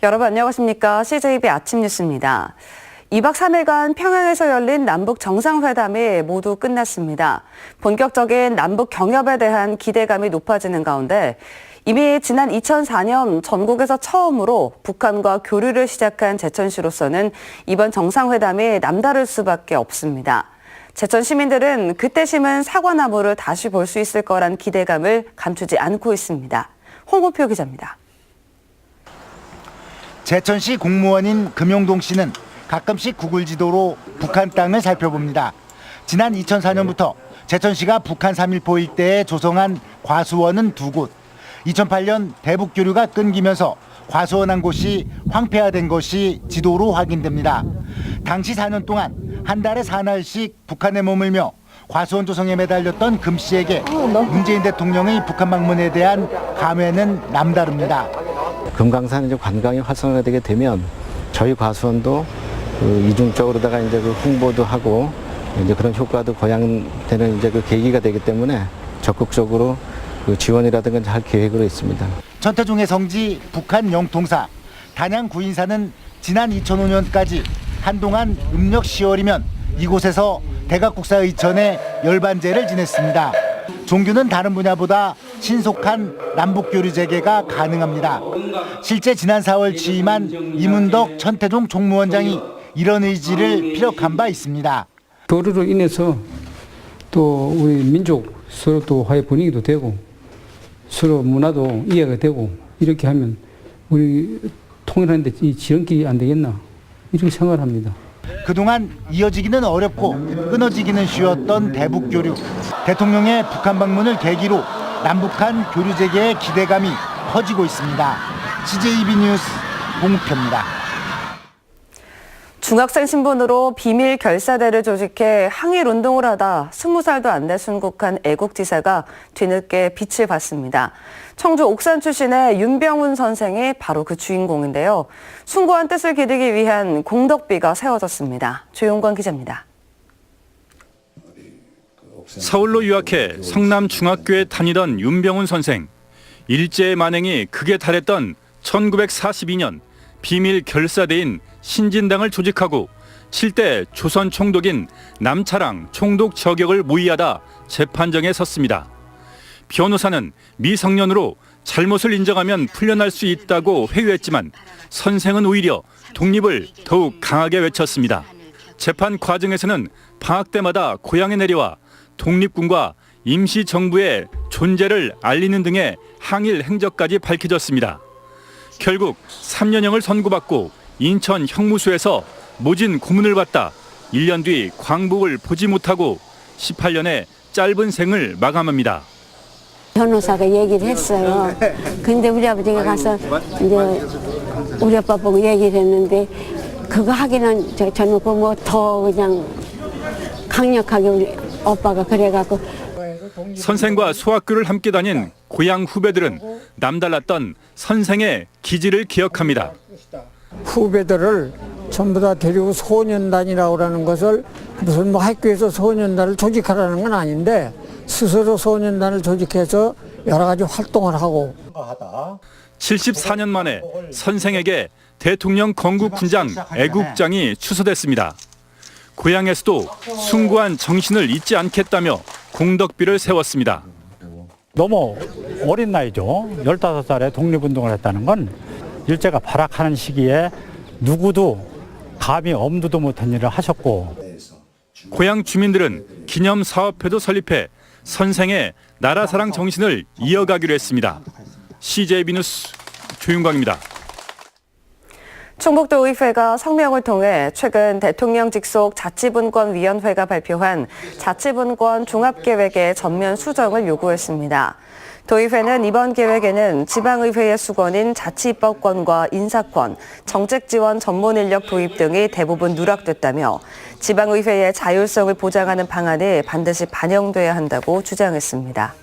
여러분 안녕하십니까? CJB 아침 뉴스입니다. 2박 3일간 평양에서 열린 남북 정상회담이 모두 끝났습니다. 본격적인 남북 경협에 대한 기대감이 높아지는 가운데 이미 지난 2004년 전국에서 처음으로 북한과 교류를 시작한 제천시로서는 이번 정상회담이 남다를 수밖에 없습니다. 제천 시민들은 그때 심은 사과나무를 다시 볼 수 있을 거란 기대감을 감추지 않고 있습니다. 홍우표 기자입니다. 제천시 공무원인 금용동 씨는 가끔씩 구글 지도로 북한 땅을 살펴봅니다. 지난 2004년부터 제천시가 북한 3.1포 일대에 조성한 과수원은 2곳. 2008년 대북 교류가 끊기면서 과수원 한 곳이 황폐화된 것이 지도로 확인됩니다. 당시 4년 동안 한 달에 4날씩 북한에 머물며 과수원 조성에 매달렸던 금 씨에게 문재인 대통령의 북한 방문에 대한 감회는 남다릅니다. 금강산 이제 관광이 활성화되게 되면 저희 과수원도 이중적으로다가 이제 홍보도 하고 이제 그런 효과도 거양되는 이제 계기가 되기 때문에 적극적으로 지원이라든가 잘 계획으로 있습니다. 천태종의 성지 북한 영통사 단양 구인사는 지난 2005년까지 한동안 음력 10월이면 이곳에서 대각국사 의천에 열반제를 지냈습니다. 종교는 다른 분야보다 신속한 남북교류 재개가 가능합니다. 실제 지난 4월 취임한 이문덕 천태종 총무원장이 이런 의지를 피력한 바 있습니다. 교류로 인해서 또 우리 민족 서로 또 화해 분위기도 되고 서로 문화도 이해가 되고 이렇게 하면 우리 통일하는데 이 지름길이 안 되겠나 이렇게 생각을 합니다. 그동안 이어지기는 어렵고 끊어지기는 쉬웠던 대북교류. 대통령의 북한 방문을 계기로 남북한 교류 재개의 기대감이 커지고 있습니다. CJB 뉴스 홍우표입니다. 중학생 신분으로 비밀 결사대를 조직해 항일 운동을 하다 20살도 안 돼 순국한 애국지사가 뒤늦게 빛을 봤습니다. 청주 옥산 출신의 윤병훈 선생이 바로 그 주인공인데요. 숭고한 뜻을 기리기 위한 공덕비가 세워졌습니다. 조용관 기자입니다. 서울로 유학해 성남 중학교에 다니던 윤병훈 선생. 일제의 만행이 극에 달했던 1942년 비밀 결사대인 신진당을 조직하고 7대 조선 총독인 남차랑 총독 저격을 모의하다 재판정에 섰습니다. 변호사는 미성년으로 잘못을 인정하면 풀려날 수 있다고 회유했지만 선생은 오히려 독립을 더욱 강하게 외쳤습니다. 재판 과정에서는 방학 때마다 고향에 내려와 독립군과 임시정부의 존재를 알리는 등의 항일 행적까지 밝혀졌습니다. 결국 3년형을 선고받고 인천 형무소에서 모진 고문을 받다 1년 뒤 광복을 보지 못하고 18년의 짧은 생을 마감합니다. 변호사가 얘기를 했어요. 근데 우리 아버지가 가서 이제 우리 아빠 보고 얘기를 했는데 그거 하기는 저는 뭐 더 그냥 강력하게 우리 오빠가 그래갖고. 선생과 소학교를 함께 다닌 고향 후배들은 남달랐던 선생의 기질을 기억합니다. 후배들을 전부 다 데리고 소년단이라고 하는 것을 무슨 뭐 학교에서 소년단을 조직하라는 건 아닌데 스스로 소년단을 조직해서 여러 가지 활동을 하고 74년 만에 선생에게 대통령 건국훈장 애국장이 추서됐습니다. 고향에서도 숭고한 정신을 잊지 않겠다며 공덕비를 세웠습니다. 너무 어린 나이죠. 15살에 독립운동을 했다는 건 일제가 발악하는 시기에 누구도 감히 엄두도 못한 일을 하셨고 고향 주민들은 기념사업회도 설립해 선생의 나라사랑 정신을 이어가기로 했습니다. CJB 뉴스 조윤광입니다. 충북도의회가 성명을 통해 최근 대통령 직속 자치분권위원회가 발표한 자치분권 종합계획의 전면 수정을 요구했습니다. 도의회는 이번 계획에는 지방의회의 수건인 자치입법권과 인사권, 정책지원 전문인력 도입 등이 대부분 누락됐다며 지방의회의 자율성을 보장하는 방안이 반드시 반영돼야 한다고 주장했습니다.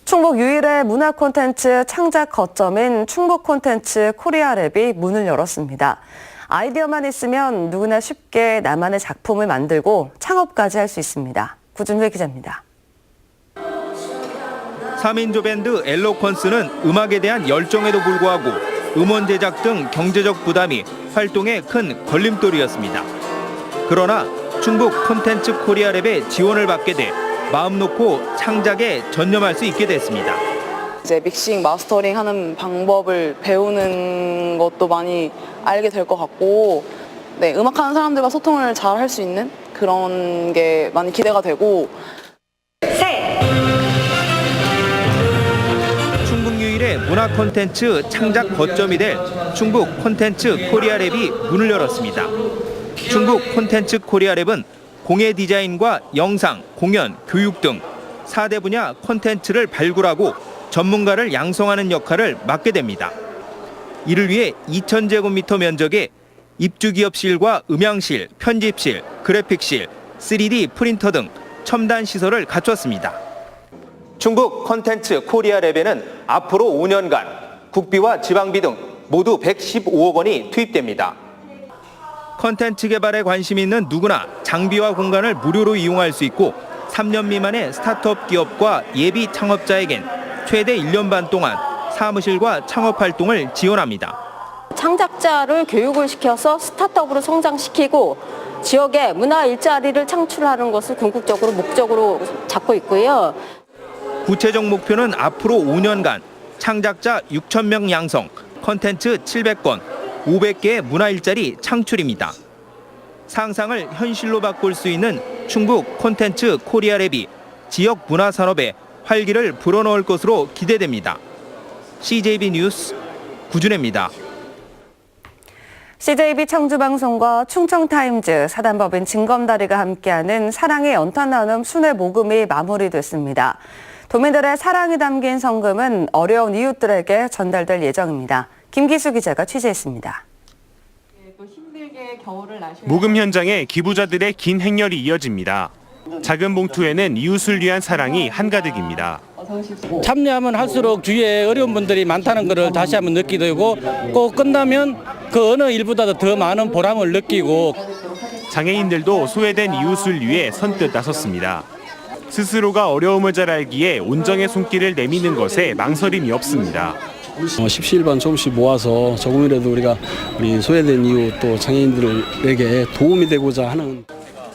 충북 유일의 문화 콘텐츠 창작 거점인 충북 콘텐츠 코리아랩이 문을 열었습니다. 아이디어만 있으면 누구나 쉽게 나만의 작품을 만들고 창업까지 할 수 있습니다. 구준회 기자입니다. 3인조 밴드 엘로퀀스는 음악에 대한 열정에도 불구하고 음원 제작 등 경제적 부담이 활동에 큰 걸림돌이었습니다. 그러나 충북 콘텐츠 코리아랩의 지원을 받게 돼 마음 놓고 창작에 전념할 수 있게 됐습니다. 이제 믹싱, 마스터링 하는 방법을 배우는 것도 많이 알게 될 것 같고, 네, 음악하는 사람들과 소통을 잘 할 수 있는 그런 게 많이 기대가 되고. 충북 유일의 문화 콘텐츠 창작 거점이 될 충북 콘텐츠 코리아랩이 문을 열었습니다. 충북 콘텐츠 코리아랩은 공예 디자인과 영상, 공연, 교육 등 4대 분야 콘텐츠를 발굴하고 전문가를 양성하는 역할을 맡게 됩니다. 이를 위해 2,000제곱미터 면적의 입주기업실과 음향실, 편집실, 그래픽실, 3D 프린터 등 첨단 시설을 갖췄습니다. 충북 콘텐츠 코리아랩에는 앞으로 5년간 국비와 지방비 등 모두 115억 원이 투입됩니다. 콘텐츠 개발에 관심 있는 누구나 장비와 공간을 무료로 이용할 수 있고 3년 미만의 스타트업 기업과 예비 창업자에겐 최대 1년 반 동안 사무실과 창업 활동을 지원합니다. 창작자를 교육을 시켜서 스타트업으로 성장시키고 지역에 문화 일자리를 창출하는 것을 궁극적으로 목적으로 잡고 있고요. 구체적 목표는 앞으로 5년간 창작자 6,000명 양성, 콘텐츠 700건, 500개의 문화 일자리 창출입니다. 상상을 현실로 바꿀 수 있는 충북 콘텐츠 코리아랩이 지역 문화 산업에 활기를 불어넣을 것으로 기대됩니다. CJB 뉴스 구준혜입니다. CJB 청주방송과 충청타임즈, 사단법인 진검다리가 함께하는 사랑의 연탄 나눔 순회 모금이 마무리됐습니다. 도민들의 사랑이 담긴 성금은 어려운 이웃들에게 전달될 예정입니다. 김기수 기자가 취재했습니다. 모금 현장에 기부자들의 긴 행렬이 이어집니다. 작은 봉투에는 이웃을 위한 사랑이 한가득입니다. 참여하면 할수록 주위에 어려운 분들이 많다는 것을 다시 한번 느끼게 되고 꼭 끝나면 그 어느 일보다도 더 많은 보람을 느끼고 장애인들도 소외된 이웃을 위해 선뜻 나섰습니다. 스스로가 어려움을 잘 알기에 온정의 손길을 내미는 것에 망설임이 없습니다. 십시일반 조금씩 모아서 조금이라도 우리 소외된 이웃 또 장애인들에게 도움이 되고자 하는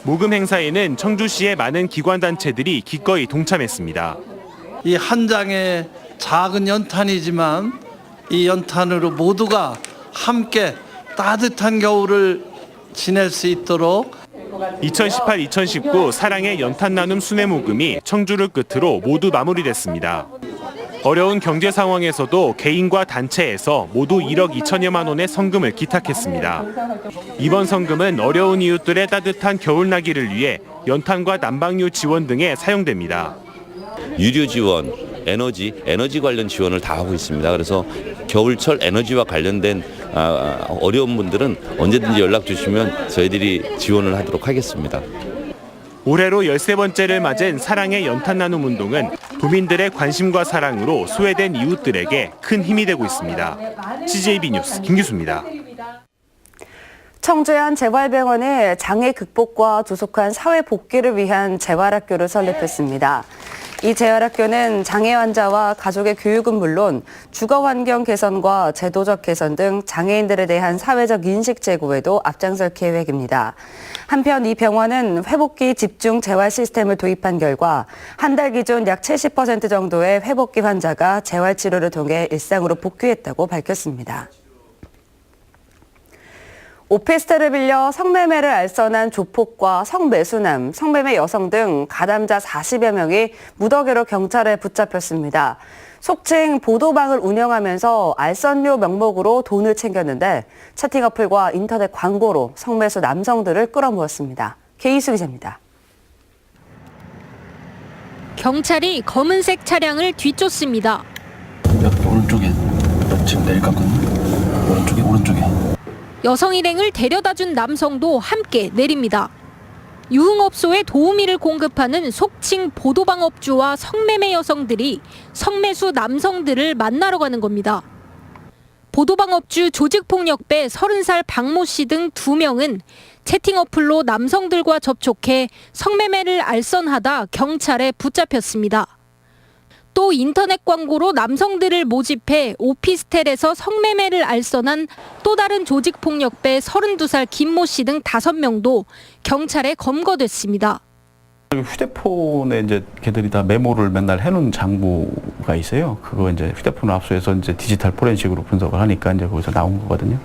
모금 행사에는 청주시의 많은 기관단체들이 기꺼이 동참했습니다. 이 한 장의 작은 연탄이지만 이 연탄으로 모두가 함께 따뜻한 겨울을 지낼 수 있도록 2018-2019 사랑의 연탄 나눔 순회 모금이 청주를 끝으로 모두 마무리됐습니다. 어려운 경제 상황에서도 개인과 단체에서 모두 1억 2천여만 원의 성금을 기탁했습니다. 이번 성금은 어려운 이웃들의 따뜻한 겨울나기를 위해 연탄과 난방유 지원 등에 사용됩니다. 유류 지원, 에너지 관련 지원을 다 하고 있습니다. 그래서 겨울철 에너지와 관련된 어려운 분들은 언제든지 연락 주시면 저희들이 지원을 하도록 하겠습니다. 올해로 13번째를 맞은 사랑의 연탄 나눔 운동은 도민들의 관심과 사랑으로 소외된 이웃들에게 큰 힘이 되고 있습니다. CJB 뉴스 김규수입니다. 청주의 한 재활병원에 장애 극복과 조속한 사회 복귀를 위한 재활학교를 설립했습니다. 이 재활학교는 장애 환자와 가족의 교육은 물론 주거 환경 개선과 제도적 개선 등 장애인들에 대한 사회적 인식 제고에도 앞장설 계획입니다. 한편 이 병원은 회복기 집중 재활 시스템을 도입한 결과 한 달 기준 약 70% 정도의 회복기 환자가 재활 치료를 통해 일상으로 복귀했다고 밝혔습니다. 오피스텔을 빌려 성매매를 알선한 조폭과 성매수남, 성매매 여성 등 가담자 40여 명이 무더기로 경찰에 붙잡혔습니다. 속칭 보도방을 운영하면서 알선료 명목으로 돈을 챙겼는데 채팅 어플과 인터넷 광고로 성매수 남성들을 끌어모았습니다. 계이수 기자입니다. 경찰이 검은색 차량을 뒤쫓습니다. 오른쪽에 지금 내릴까거든요. 오른쪽에. 여성 일행을 데려다준 남성도 함께 내립니다. 유흥업소에 도우미를 공급하는 속칭 보도방업주와 성매매 여성들이 성매수 남성들을 만나러 가는 겁니다. 보도방업주 조직폭력배 30살 박모 씨 등 2명은 채팅 어플로 남성들과 접촉해 성매매를 알선하다 경찰에 붙잡혔습니다. 또 인터넷 광고로 남성들을 모집해 오피스텔에서 성매매를 알선한 또 다른 조직폭력배 32살 김모 씨 등 5명도 경찰에 검거됐습니다. 휴대폰에 이제 걔들이 다 메모를 맨날 해놓은 장부가 있어요. 그거 이제 휴대폰을 압수해서 이제 디지털 포렌식으로 분석을 하니까 이제 거기서 나온 거거든요.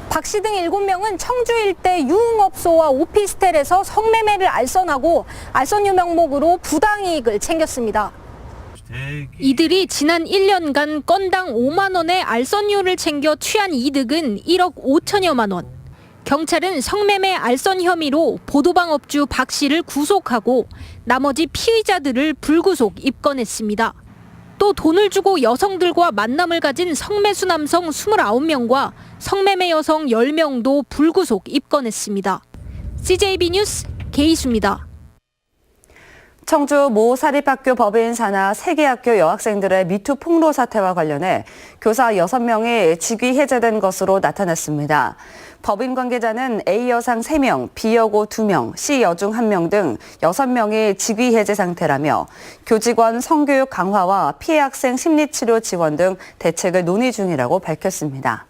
박 씨 등 7명은 청주 일대 유흥업소와 오피스텔에서 성매매를 알선하고 알선료 명목으로 부당이익을 챙겼습니다. 이들이 지난 1년간 건당 5만 원의 알선료를 챙겨 취한 이득은 1억 5천여만 원. 경찰은 성매매 알선 혐의로 보도방 업주 박 씨를 구속하고 나머지 피의자들을 불구속 입건했습니다. 또 돈을 주고 여성들과 만남을 가진 성매수 남성 29명과 성매매 여성 10명도 불구속 입건했습니다. CJB 뉴스 계희수입니다. 청주 모 사립학교 법인 산하 3개 학교 여학생들의 미투 폭로 사태와 관련해 교사 6명이 직위 해제된 것으로 나타났습니다. 법인 관계자는 A 여상 3명, B 여고 2명, C 여중 1명 등 6명이 직위 해제 상태라며 교직원 성교육 강화와 피해 학생 심리치료 지원 등 대책을 논의 중이라고 밝혔습니다.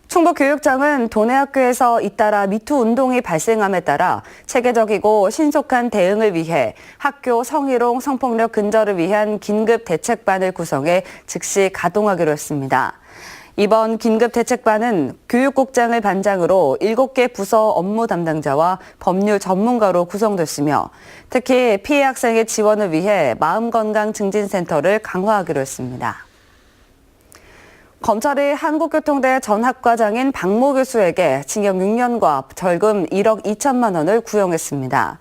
충북교육청은 도내 학교에서 잇따라 미투 운동이 발생함에 따라 체계적이고 신속한 대응을 위해 학교 성희롱 성폭력 근절을 위한 긴급 대책반을 구성해 즉시 가동하기로 했습니다. 이번 긴급 대책반은 교육국장을 반장으로 7개 부서 업무 담당자와 법률 전문가로 구성됐으며 특히 피해 학생의 지원을 위해 마음건강증진센터를 강화하기로 했습니다. 검찰이 한국교통대 전 학과장인 박모 교수에게 징역 6년과 벌금 1억 2천만 원을 구형했습니다.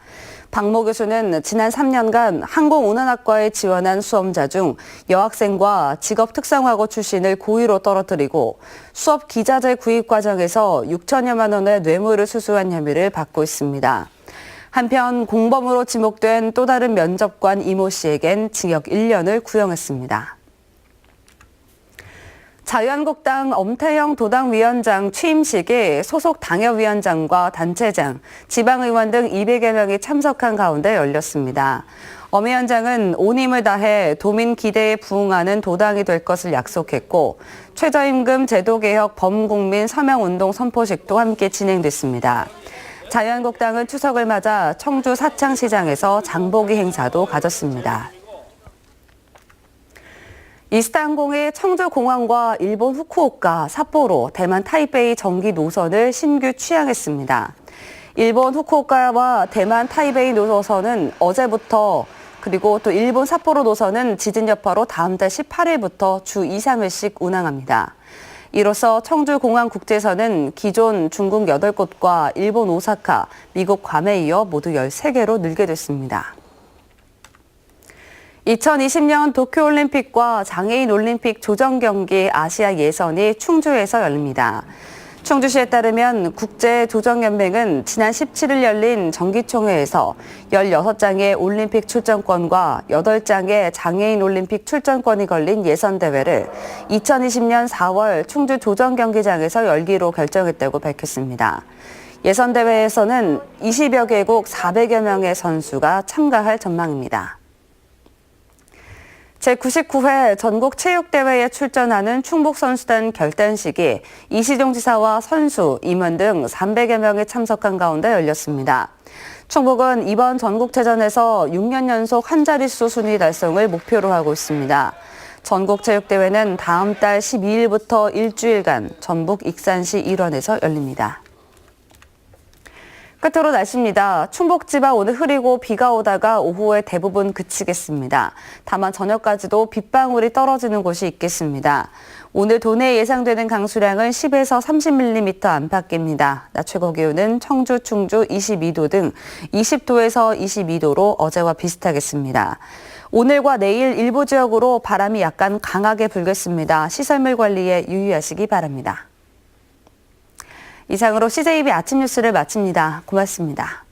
박모 교수는 지난 3년간 항공운항학과에 지원한 수험자 중 여학생과 직업특성화고 출신을 고의로 떨어뜨리고 수업 기자재 구입 과정에서 6천여만 원의 뇌물을 수수한 혐의를 받고 있습니다. 한편 공범으로 지목된 또 다른 면접관 이모 씨에겐 징역 1년을 구형했습니다. 자유한국당 엄태영 도당위원장 취임식에 소속 당협위원장과 단체장, 지방의원 등 200여 명이 참석한 가운데 열렸습니다. 엄 위원장은 온 힘을 다해 도민 기대에 부응하는 도당이 될 것을 약속했고 최저임금 제도개혁 범국민 서명운동 선포식도 함께 진행됐습니다. 자유한국당은 추석을 맞아 청주 사창시장에서 장보기 행사도 가졌습니다. 이스타항공이 청주공항과 일본 후쿠오카, 삿포로, 대만 타이베이 정기 노선을 신규 취항했습니다. 일본 후쿠오카와 대만 타이베이 노선은 어제부터 그리고 또 일본 삿포로 노선은 지진 여파로 다음 달 18일부터 주 2, 3일씩 운항합니다. 이로써 청주공항국제선은 기존 중국 8곳과 일본 오사카, 미국 괌에 이어 모두 13개로 늘게 됐습니다. 2020년 도쿄올림픽과 장애인 올림픽 조정경기 아시아 예선이 충주에서 열립니다. 충주시에 따르면 국제조정연맹은 지난 17일 열린 정기총회에서 16장의 올림픽 출전권과 8장의 장애인 올림픽 출전권이 걸린 예선대회를 2020년 4월 충주 조정경기장에서 열기로 결정했다고 밝혔습니다. 예선대회에서는 20여 개국 400여 명의 선수가 참가할 전망입니다. 제99회 전국체육대회에 출전하는 충북선수단 결단식이 이시종 지사와 선수, 임원 등 300여 명이 참석한 가운데 열렸습니다. 충북은 이번 전국체전에서 6년 연속 한 자릿수 순위 달성을 목표로 하고 있습니다. 전국체육대회는 다음 달 12일부터 일주일간 전북 익산시 일원에서 열립니다. 끝으로 날씨입니다. 충북 지방 오늘 흐리고 비가 오다가 오후에 대부분 그치겠습니다. 다만 저녁까지도 빗방울이 떨어지는 곳이 있겠습니다. 오늘 도내에 예상되는 강수량은 10에서 30mm 안팎입니다. 낮 최고 기온은 청주, 충주 22도 등 20도에서 22도로 어제와 비슷하겠습니다. 오늘과 내일 일부 지역으로 바람이 약간 강하게 불겠습니다. 시설물 관리에 유의하시기 바랍니다. 이상으로 CJB 아침 뉴스를 마칩니다. 고맙습니다.